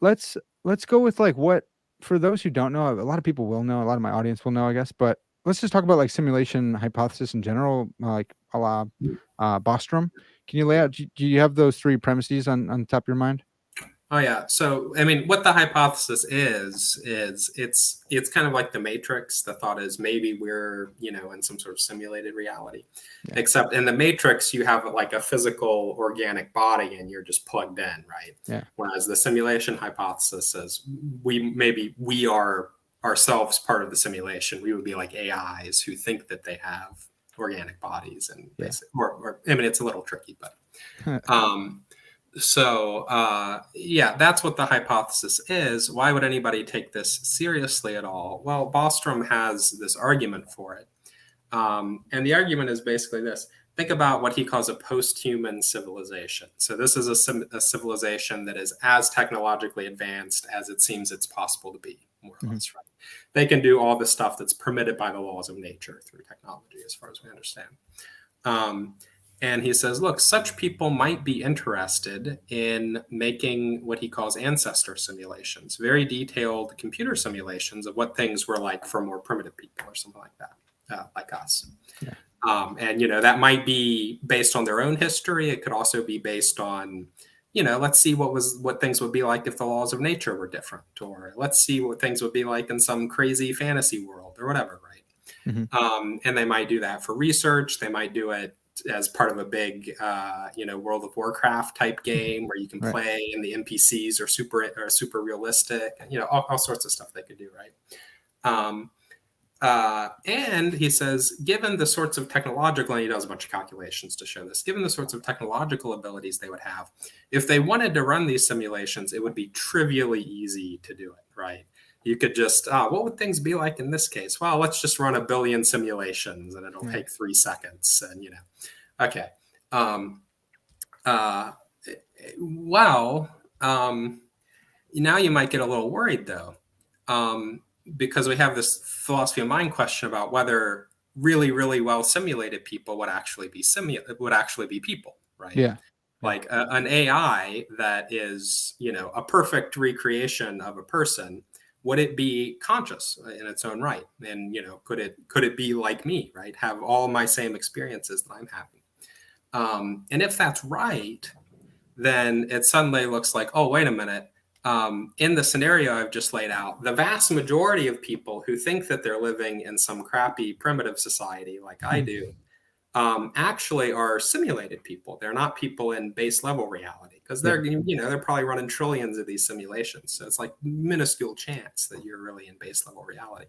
let's go with like what, for those who don't know, a lot of people will know, a lot of my audience will know, I guess, but let's just talk about like simulation hypothesis in general, like a la Bostrom. Can you lay out, do you have those three premises on top of your mind? Oh yeah. So I mean, what the hypothesis is it's kind of like the Matrix. The thought is maybe we're in some sort of simulated reality, Yeah. except in the Matrix you have like a physical organic body and you're just plugged in, right? Yeah. Whereas the simulation hypothesis says we are ourselves part of the simulation. We would be like AIs who think that they have organic bodies and Yeah. or I mean it's a little tricky, but so yeah, that's what the hypothesis is. Why would anybody take this seriously at all? Well, Bostrom has this argument for it. And the argument is basically this. Think about what he calls a post-human civilization. So this is a civilization that is as technologically advanced as it seems it's possible to be, more or less, right? They can do all the stuff that's permitted by the laws of nature through technology, as far as we understand. And he says, look, such people might be interested in making what he calls ancestor simulations, very detailed computer simulations of what things were like for more primitive people or something like that, like us. Yeah. And, that might be based on their own history. It could also be based on, let's see what things would be like if the laws of nature were different, or let's see what things would be like in some crazy fantasy world or whatever, right? And they might do that for research. They might do it as part of a big, World of Warcraft type game where you can play and the NPCs are super realistic, all sorts of stuff they could do, right? And he says, given the sorts of technological, and he does a bunch of calculations to show this, given the sorts of technological abilities they would have, if they wanted to run these simulations, it would be trivially easy to do it, right? You could just, what would things be like in this case? Well, let's just run 1 billion simulations and it'll take 3 seconds. And, okay. Now you might get a little worried though, because we have this philosophy of mind question about whether really, really well simulated people would actually be people, right? Yeah. Like an AI that is, a perfect recreation of a person, would it be conscious in its own right? And, could it be like me, right? Have all my same experiences that I'm having. And if that's right, then it suddenly looks like, oh, wait a minute. In the scenario I've just laid out, the vast majority of people who think that they're living in some crappy primitive society like I do, actually are simulated people. They're not people in base level reality because they're probably running trillions of these simulations. So it's like minuscule chance that you're really in base level reality.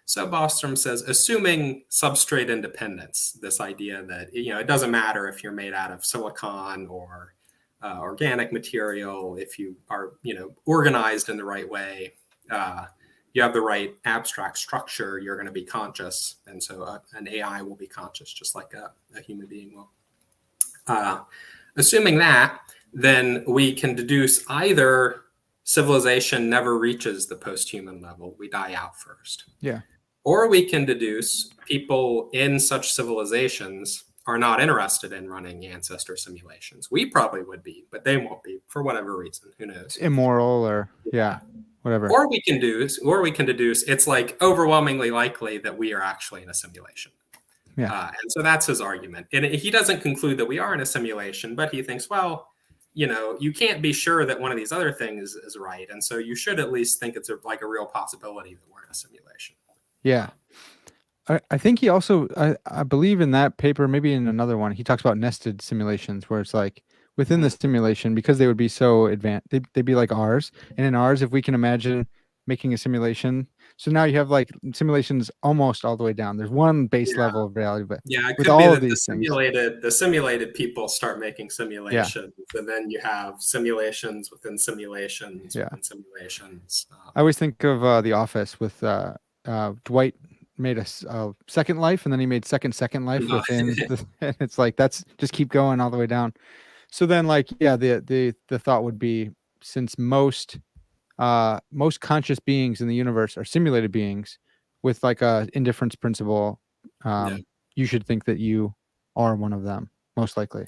So Bostrom says, assuming substrate independence, this idea that it doesn't matter if you're made out of silicon or organic material, if you are organized in the right way, you have the right abstract structure, you're going to be conscious. And so an AI will be conscious just like a human being will. Assuming that, then we can deduce either civilization never reaches the post-human level, we die out first. Yeah. Or we can deduce people in such civilizations are not interested in running ancestor simulations. We probably would be, but they won't be for whatever reason. Who knows? Immoral or whatever. Or we can deduce it's like overwhelmingly likely that we are actually in a simulation. Yeah. And so that's his argument. And he doesn't conclude that we are in a simulation, but he thinks, well, you can't be sure that one of these other things is right. And so you should at least think it's like a real possibility that we're in a simulation. Yeah. I think he also, I believe in that paper, maybe in another one, he talks about nested simulations where it's like within the simulation, because they would be so advanced, they'd be like ours. And in ours, if we can imagine making a simulation, so now you have like simulations almost all the way down. There's one base level of reality, but it with could all be of that these the simulated people start making simulations, and then you have simulations within simulations within simulations. I always think of The Office with Dwight made a Second Life, and then he made Second Life within and it's like that's just keep going all the way down. So then like the thought would be, since most conscious beings in the universe are simulated beings with like a indifference principle, you should think that you are one of them, most likely.